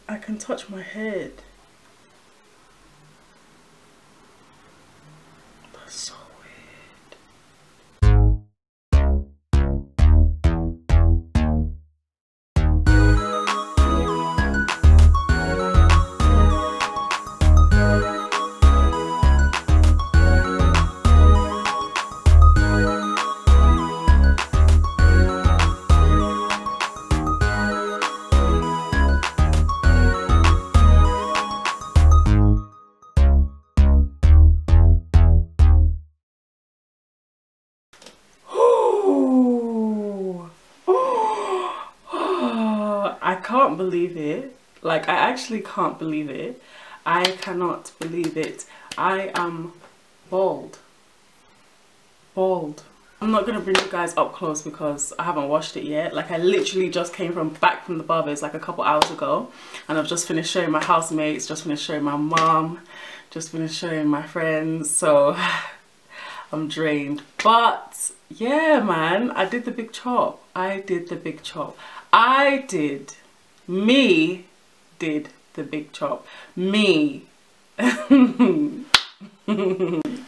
I can touch my head. That's so weird. I can't believe it. Like, I actually can't believe it. I cannot believe it. I am bald. Bald. I'm not gonna bring you guys up close because I haven't washed it yet. Like, I literally just came back from the barber's like a couple hours ago, and I've just finished showing my housemates, just finished showing my mom, just finished showing my friends, so I'm drained. But yeah, man, I did the big chop. I did the big chop. Me did the big chop. Me.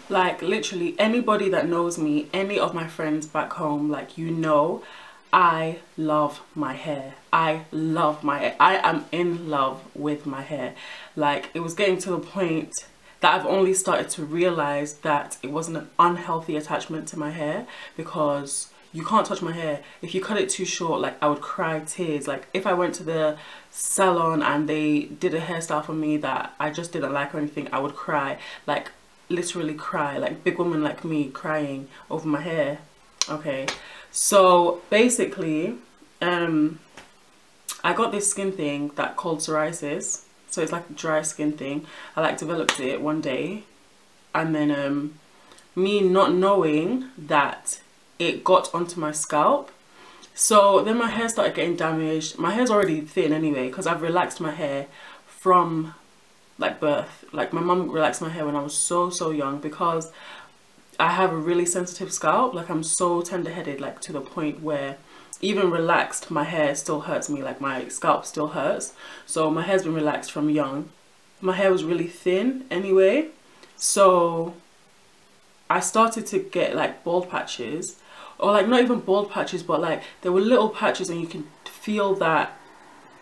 Like, literally anybody that knows me, any of my friends back home, like, you know, I love my hair. I love my hair. I am in love with my hair. Like, it was getting to the point that I've only started to realize that it wasn't an unhealthy attachment to my hair, because you can't touch my hair. If you cut it too short, like, I would cry tears. Like, if I went to the salon and they did a hairstyle for me that I just didn't like or anything, I would cry. Like, literally cry. Like, big woman like me crying over my hair. Okay, so basically I got this skin thing that called psoriasis. So it's like a dry skin thing. I like developed it one day, and then me not knowing that it got onto my scalp. So then my hair started getting damaged. My hair's already thin anyway because I've relaxed my hair from like birth. Like, my mum relaxed my hair when I was so young, because I have a really sensitive scalp. Like, I'm so tender-headed, like, to the point where even relaxed, my hair still hurts me. Like, my scalp still hurts. So my hair's been relaxed from young. My hair was really thin anyway, so I started to get like bald patches, or like not even bald patches, but like there were little patches and you can feel that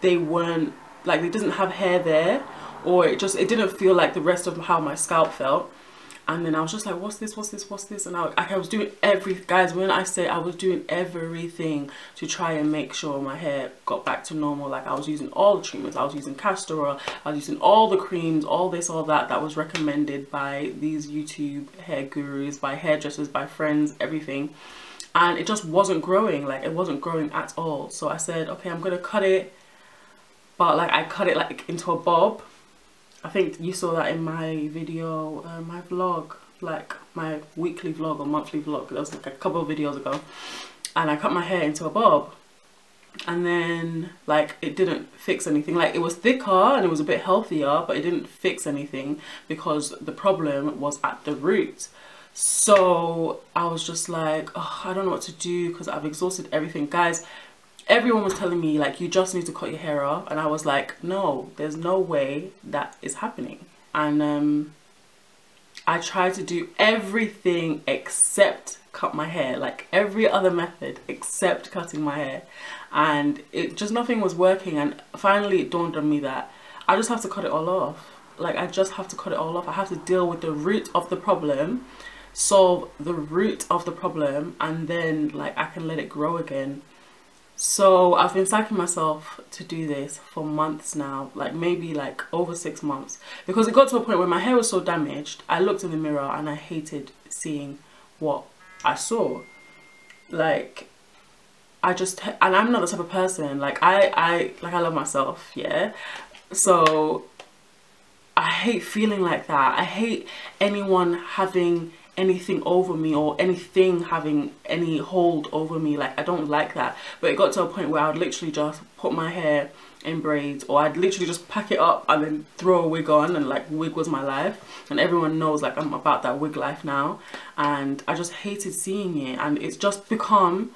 they weren't, like, they didn't have hair there, or it didn't feel like the rest of how my scalp felt. And then I was just like, what's this, and I was doing guys, when I say I was doing everything to try and make sure my hair got back to normal. Like, I was using all the treatments, I was using castor oil, I was using all the creams, all this, all that was recommended by these YouTube hair gurus, by hairdressers, by friends, everything, and it just wasn't growing. Like, it wasn't growing at all. So I said, okay, I'm gonna cut it, but like, I cut it like into a bob. I think you saw that in my video, my vlog, like my weekly vlog or monthly vlog. That was like a couple of videos ago. And I cut my hair into a bob. And then, like, it didn't fix anything. Like, it was thicker and it was a bit healthier, but it didn't fix anything because the problem was at the root. So I was just like, oh, I don't know what to do because I've exhausted everything. Guys, everyone was telling me, like, you just need to cut your hair off, and I was like, no, there's no way that is happening. And I tried to do everything except cut my hair, like every other method except cutting my hair, and it just, nothing was working. And finally it dawned on me that I just have to cut it all off. Like, I just have to cut it all off. I have to deal with the root of the problem, solve the root of the problem, and then, like, I can let it grow again. So I've been psyching myself to do this for months now, like maybe like over 6 months, because it got to a point where my hair was so damaged, I looked in the mirror and I hated seeing what I saw. Like, and I'm not the type of person, like, I love myself, yeah, so I hate feeling like that. I hate anyone having anything over me, or anything having any hold over me. Like, I don't like that. But it got to a point where I would literally just put my hair in braids, or I'd literally just pack it up and then throw a wig on, and like, wig was my life. And everyone knows, like, I'm about that wig life now, and I just hated seeing it. And it's just become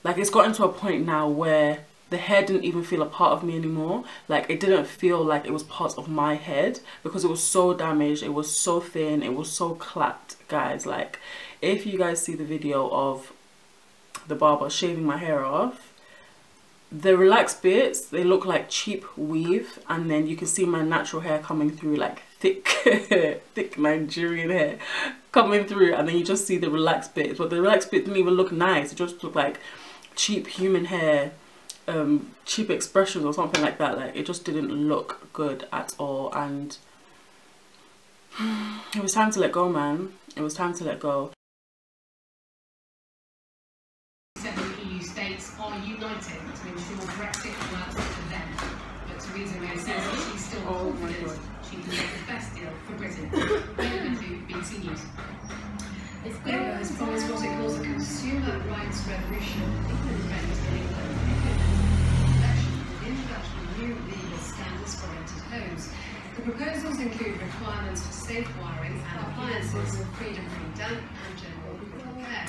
like, it's gotten to a point now where the hair didn't even feel a part of me anymore. Like, it didn't feel like it was part of my head because it was so damaged, it was so thin, it was so clapped, guys. Like, if you guys see the video of the barber shaving my hair off, the relaxed bits, they look like cheap weave, and then you can see my natural hair coming through, like thick thick Nigerian hair coming through, and then you just see the relaxed bits. But the relaxed bit didn't even look nice, it just looked like cheap human hair, cheap expressions or something like that. Like, it just didn't look good at all, and it was time to let go, man. It was time to let go. States are united to ensure Brexit works for them. But Theresa May says she's still confident she can get the best deal for Britain. BBC News. If Labour has promised what it calls a consumer rights revolution, it will prevent England the introduction of new legal standards for rented homes. The proposals include requirements for safe wiring and appliances, freedom from damp and general care.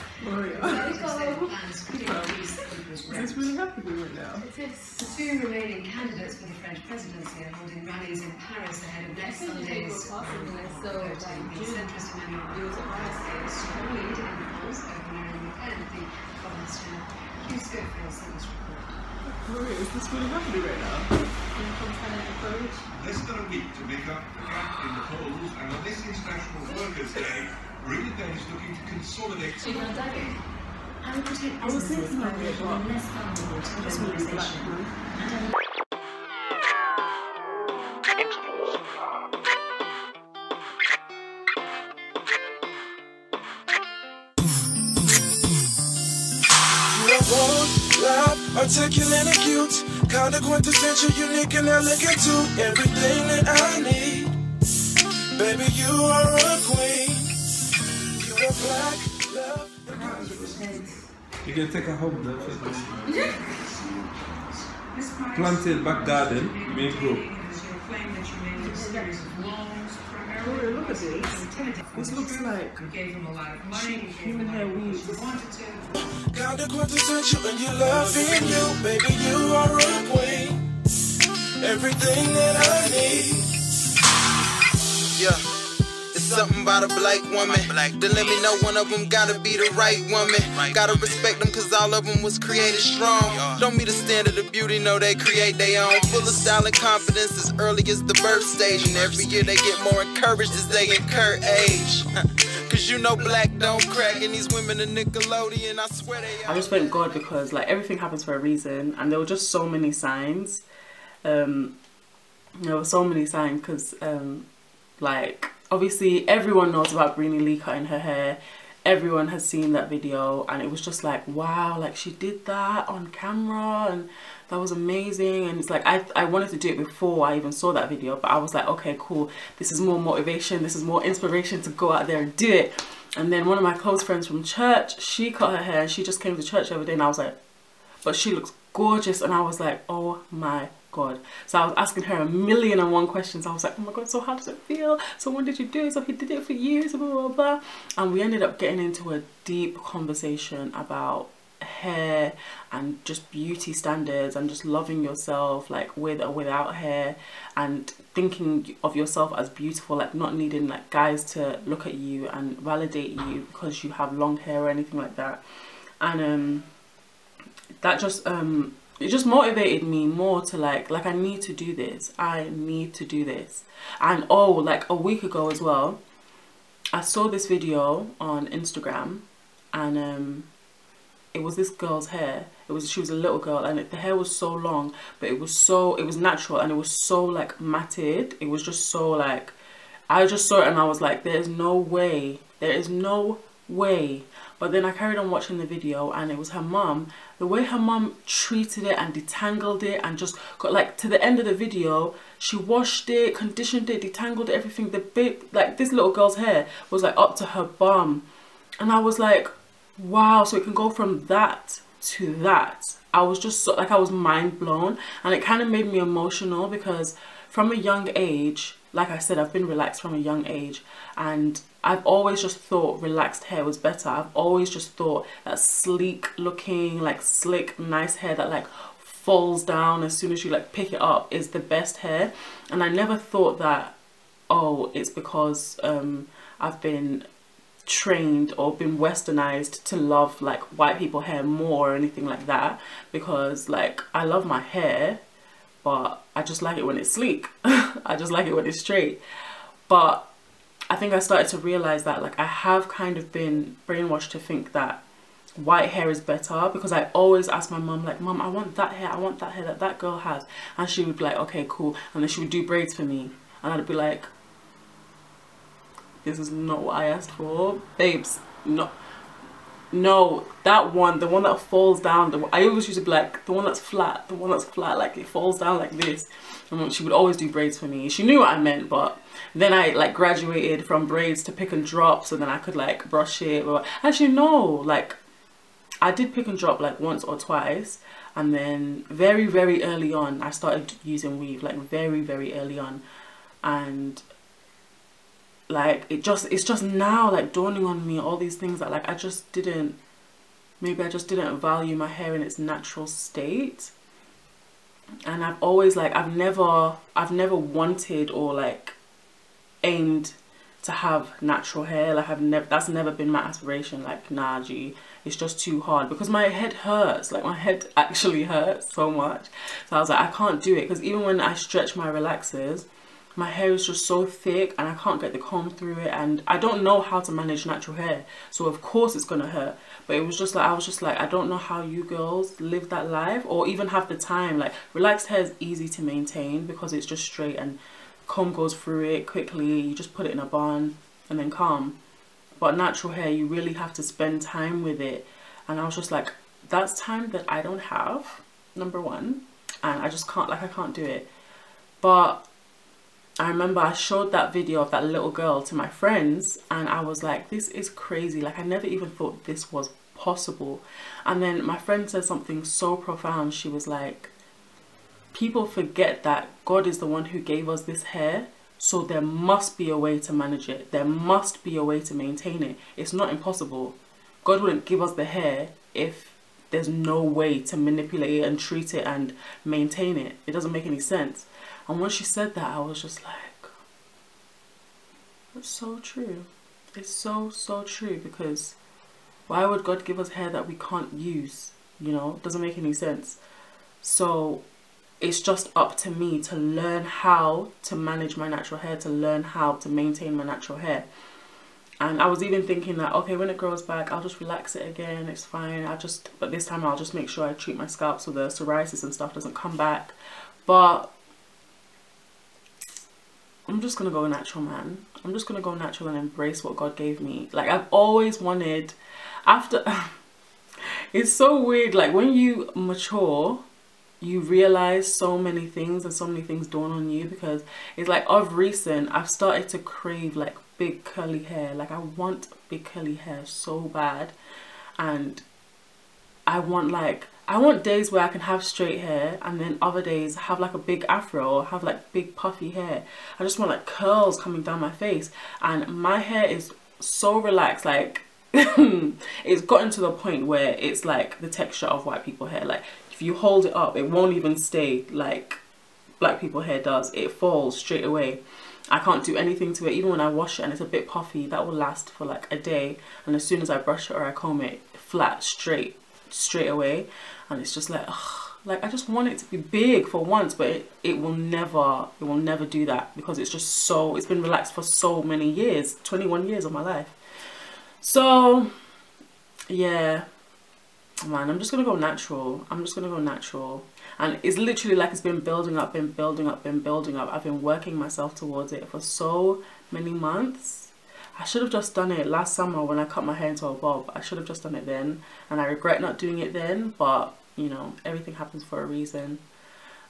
Is this really happening right now? The two remaining candidates for the French presidency are holding rallies in Paris ahead of next Sunday's voting. The centrist Emmanuel Macron strong lead in the polls over Marine Le Pen, the government's chair. Hugh Schofield sent this report. Is this really happening right now? Less than a week to make up the gap in the polls, and on this International Workers' Day, Marine Le Pen is looking to consolidate. I would protect businesses by making them less vulnerable to globalisation. Loud, articulate and cute, kinda quintessential, unique and elegant too. Everything that I need, baby, you are a queen. You are black love. You can take a home though. Planted back garden, you may grow. Oh, look at this. This looks like cheap human hair weave. Kinda quintessential and you loving you, baby, you are a queen. Everything that I need. Yeah. It's something about a black woman. Then let me know one of them gotta be the right woman. Gotta respect them cause all of them was created strong. Don't meet the standard of beauty, no, they create their own. Full of style and confidence as early as the birth stage. And every year they get more encouraged as they incur age. Cause you know black don't crack, and these women are Nickelodeon, I swear they are. I just thank God because like everything happens for a reason, and there were just so many signs. There were so many signs because like obviously everyone knows about Brini Lee cutting her hair. Everyone has seen that video, and it was just like, wow, like she did that on camera and that was amazing. And it's like I wanted to do it before I even saw that video, but I was like, okay, cool, this is more motivation, this is more inspiration to go out there and do it. And then one of my close friends from church, she cut her hair and she just came to church the other day, and I was like, but she looks gorgeous. And I was like, oh my God. So I was asking her 1,000,001 questions. I was like, oh my God, so how does it feel? So when did you do it? So he did it for you, so blah, blah, blah. And we ended up getting into a deep conversation about hair and just beauty standards and just loving yourself, like with or without hair, and thinking of yourself as beautiful, like not needing like guys to look at you and validate you because you have long hair or anything like that. And that just it just motivated me more to like I need to do this, I need to do this. And oh, like a week ago as well, I saw this video on Instagram, and it was this girl's hair. She was a little girl, and the hair was so long, but it was natural, and it was so like matted. It was just so like, I just saw it and I was like, there is no way, there is no way. But then I carried on watching the video, and it was her mum. The way her mum treated it and detangled it, and just got like to the end of the video, she washed it, conditioned it, detangled it, everything. The big, like this little girl's hair was like up to her bum, and I was like, wow, so it can go from that to that. I was just so, like, I was mind blown, and it kind of made me emotional because from a young age, like I said, I've been relaxed from a young age, and I've always just thought relaxed hair was better. I've always just thought that sleek looking, like slick, nice hair that like falls down as soon as you like pick it up is the best hair. And I never thought that, oh, it's because I've been trained or been westernized to love like white people hair more or anything like that, because like I love my hair, but I just like it when it's sleek. I just like it when it's straight. But I think I started to realize that like I have kind of been brainwashed to think that white hair is better, because I always ask my mum like, Mum, I want that hair that that girl has, and she would be like, okay, cool, and then she would do braids for me, and I'd be like, this is not what I asked for, babes. No, that one, the one that falls down, I always used to be like, the one that's flat, like it falls down like this. And she would always do braids for me. She knew what I meant, but then I like graduated from braids to pick and drop, so then I could like brush it. Actually no, like I did pick and drop like once or twice, and then very, very early on I started using weave, like very, very early on. And like it's just now like dawning on me all these things that like I just didn't, maybe I just didn't value my hair in its natural state. And I've always like I've never wanted or like aimed to have natural hair. Like that's never been my aspiration. Like, nah, G, it's just too hard, because my head hurts. Like my head actually hurts so much. So I was like, I can't do it, because even when I stretch my relaxers, my hair is just so thick and I can't get the comb through it, and I don't know how to manage natural hair, so of course it's gonna hurt. But it was just like, I was just like, I don't know how you girls live that life or even have the time. Like relaxed hair is easy to maintain because it's just straight and comb goes through it quickly, you just put it in a bun and then calm. But natural hair, you really have to spend time with it, and I was just like, that's time that I don't have, number one, and I just can't, like I can't do it. But I remember I showed that video of that little girl to my friends, and I was like, this is crazy. Like I never even thought this was possible. And then my friend said something so profound. She was like, people forget that God is the one who gave us this hair, so there must be a way to manage it. There must be a way to maintain it. It's not impossible. God wouldn't give us the hair if there's no way to manipulate it and treat it and maintain it. It doesn't make any sense. And when she said that, I was just like, that's so true. It's so, so true, because why would God give us hair that we can't use? You know, it doesn't make any sense. So it's just up to me to learn how to manage my natural hair, to learn how to maintain my natural hair. And I was even thinking that, okay, when it grows back, I'll just relax it again, it's fine. But this time I'll just make sure I treat my scalp so the psoriasis and stuff doesn't come back. But I'm just gonna go natural, man. I'm just gonna go natural and embrace what God gave me. Like I've always wanted, after it's so weird, like when you mature, you realize so many things and so many things dawn on you, because it's like of recent I've started to crave like big curly hair. Like I want big curly hair so bad, and I want days where I can have straight hair, and then other days have like a big afro or have like big puffy hair. I just want like curls coming down my face, and my hair is so relaxed. Like it's gotten to the point where it's like the texture of white people hair. Like if you hold it up, it won't even stay like black people hair does. It falls straight away. I can't do anything to it. Even when I wash it and it's a bit puffy, that will last for like a day, and as soon as I brush it or I comb it, flat, straight away. And it's just like, ugh, like I just want it to be big for once, but it will never do that, because it's just so, it's been relaxed for so many years, 21 years of my life. So yeah, man, I'm just gonna go natural. I'm just gonna go natural. And it's literally like it's been building up, been building up, been building up. I've been working myself towards it for so many months. I should have just done it last summer when I cut my hair into a bob. I should have just done it then, and I regret not doing it then, but you know, everything happens for a reason.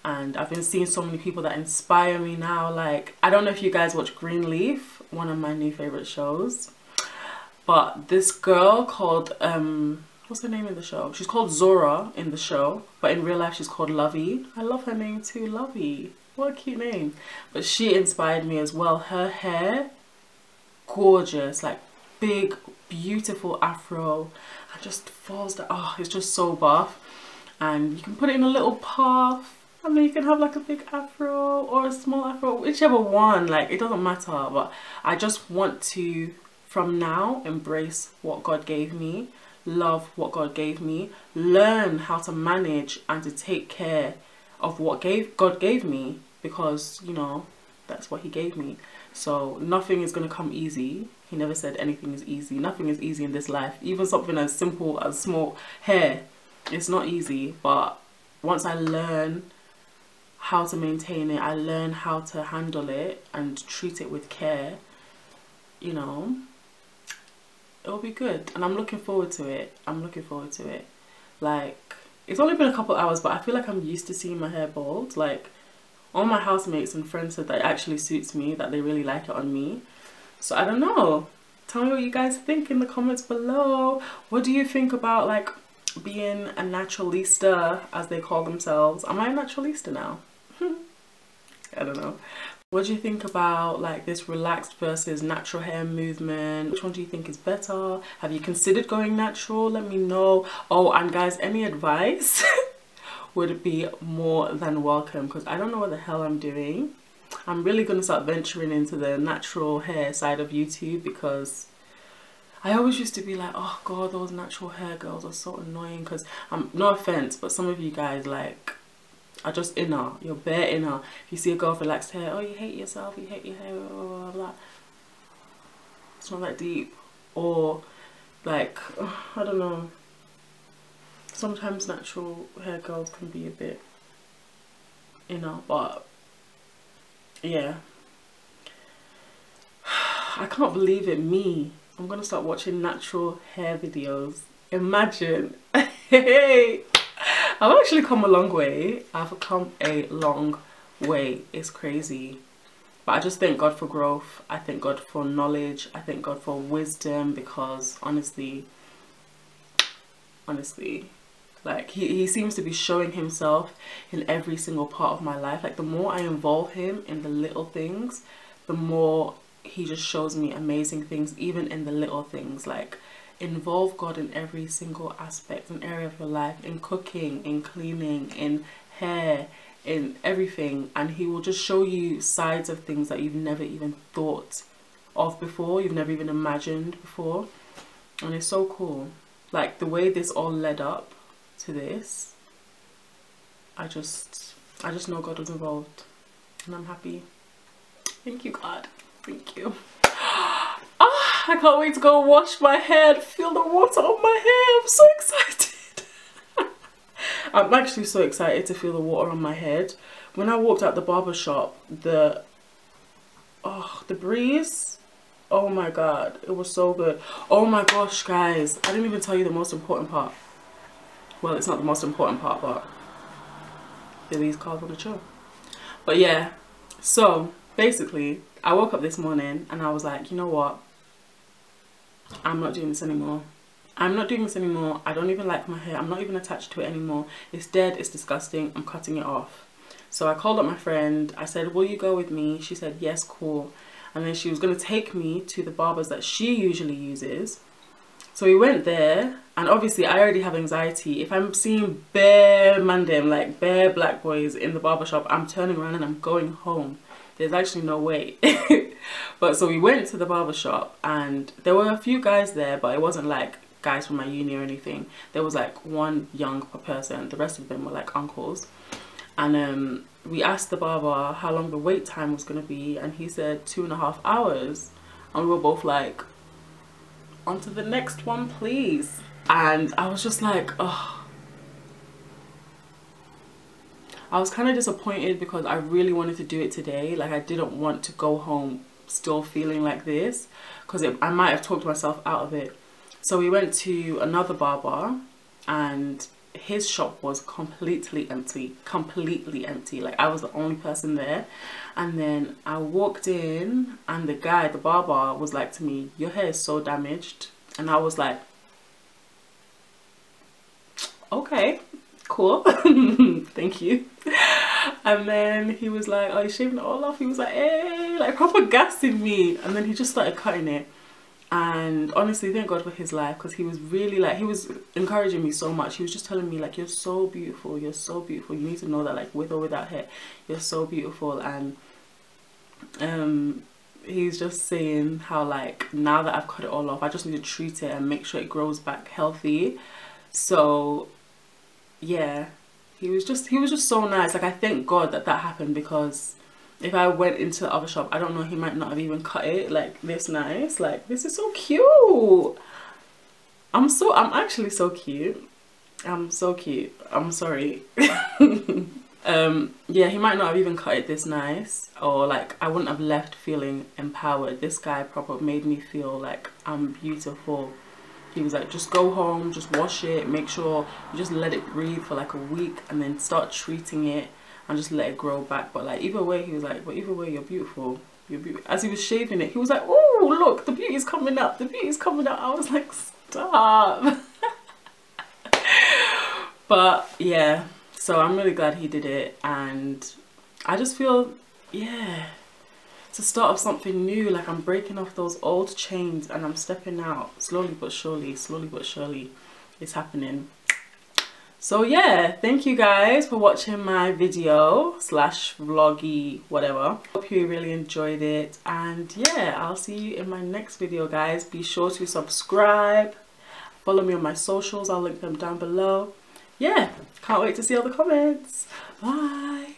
And I've been seeing so many people that inspire me now. Like, I don't know if you guys watch Greenleaf, one of my new favorite shows, but this girl called what's her name in the show? She's called Zora in the show, but in real life she's called Lovey. I love her name too, Lovey. What a cute name. But she inspired me as well. Her hair, gorgeous, like big, beautiful afro, and just falls down. Oh, it's just so buff. and you can put it in a little puff, and then you can have like a big afro or a small afro, whichever one, like it doesn't matter. But I just want to, from now, embrace what God gave me, love what God gave me, learn how to manage and to take care of what God gave me, because, you know, that's what he gave me. So nothing is going to come easy. He never said anything is easy. Nothing is easy in this life. Even something as simple as small hair, it's not easy. But once I learn how to maintain it, I learn how to handle it and treat it with care, you know, it'll be good. And I'm looking forward to it. I'm looking forward to it. Like, it's only been a couple hours, but I feel like I'm used to seeing my hair bald. Like, all my housemates and friends said that it actually suits me, that they really like it on me. So I don't know. Tell me what you guys think in the comments below. What do you think about, like, being a naturalista, as they call themselves? Am I a naturalista now? I don't know. What do you think about, like, this relaxed versus natural hair movement? Which one do you think is better? Have you considered going natural? Let me know. Oh, and guys, any advice would be more than welcome, because I don't know what the hell I'm doing. I'm really going to start venturing into the natural hair side of YouTube, because I always used to be like, oh god, those natural hair girls are so annoying. Because no offense, but some of you guys, like, are just inner. You're bare inner. If you see a girl with relaxed hair, oh, you hate yourself, you hate your hair, blah, blah, blah, blah. It's not that deep. Or like, I don't know, sometimes natural hair girls can be a bit inner. But yeah, I can't believe it, me. I'm gonna start watching natural hair videos. Imagine. Hey, I've actually come a long way. I've come a long way. It's crazy. But I just thank God for growth. I thank God for knowledge. I thank God for wisdom, because honestly, like, he seems to be showing himself in every single part of my life. Like, the more I involve him in the little things, the more he just shows me amazing things, even in the little things. Like, involve God in every single aspect and area of your life, in cooking, in cleaning, in hair, in everything, and he will just show you sides of things that you've never even thought of before, you've never even imagined before. And it's so cool. Like, the way this all led up to this, I just know God was involved, and I'm happy. Thank you, God. Thank you. I can't wait to go wash my hair and feel the water on my hair. I'm so excited. I'm actually so excited to feel the water on my head. When I walked out the barbershop, the breeze, oh my god, it was so good. Oh my gosh, guys, I didn't even tell you the most important part. Well, it's not the most important part, but these cars on the chill. But yeah, so basically, I woke up this morning and I was like, you know what? I'm not doing this anymore. I'm not doing this anymore. I don't even like my hair. I'm not even attached to it anymore. It's dead. It's disgusting. I'm cutting it off. So I called up my friend. I said, will you go with me? She said, yes, cool. And then she was going to take me to the barbers that she usually uses. So we went there, and obviously I already have anxiety. If I'm seeing bare mandem, like bare black boys in the barbershop, I'm turning around and I'm going home. There's actually no way. But so we went to the barbershop, and there were a few guys there, but it wasn't like guys from my uni or anything. There was like one young person. The rest of them were like uncles. And we asked the barber how long the wait time was going to be, and he said 2.5 hours. And we were both like, on to the next one, please. And I was just like, oh. I was kind of disappointed, because I really wanted to do it today. Like, I didn't want to go home still feeling like this, because I might have talked myself out of it. So we went to another barber, and his shop was completely empty. Like, I was the only person there. And then I walked in, and the guy, the barber, was like to me, your hair is so damaged. And I was like, okay, cool. Thank you. And then he was like, oh, you're shaving it all off? He was like, hey, like proper gassing me. And then he just started cutting it. And honestly, thank God for his life, because he was really like, he was encouraging me so much. He was just telling me like, you're so beautiful, you're so beautiful, you need to know that, like, with or without hair, you're so beautiful. And he's just saying how like, now that I've cut it all off, I just need to treat it and make sure it grows back healthy. So yeah, he was just so nice. Like, I thank God that happened, because if I went into the other shop, I don't know, he might not have even cut it like this nice. Like, this is so cute. I'm actually so cute. I'm so cute. I'm sorry. Yeah, he might not have even cut it this nice, or like, I wouldn't have left feeling empowered. This guy proper made me feel like I'm beautiful. He was like, just go home, just wash it, make sure you just let it breathe for like a week, and then start treating it and just let it grow back. But like, either way, he was like, but either way, you're beautiful. You're beautiful. As he was shaving it, he was like, oh, look, the beauty's coming out, the beauty's coming out. I was like, stop. But yeah, so I'm really glad he did it, and I just feel, yeah, it's the start of something new. Like, I'm breaking off those old chains and I'm stepping out slowly but surely. It's happening. So yeah, thank you guys for watching my video / vloggy whatever. Hope you really enjoyed it, and yeah, I'll see you in my next video, guys. Be sure to subscribe, follow me on my socials, I'll link them down below. Yeah, can't wait to see all the comments. Bye.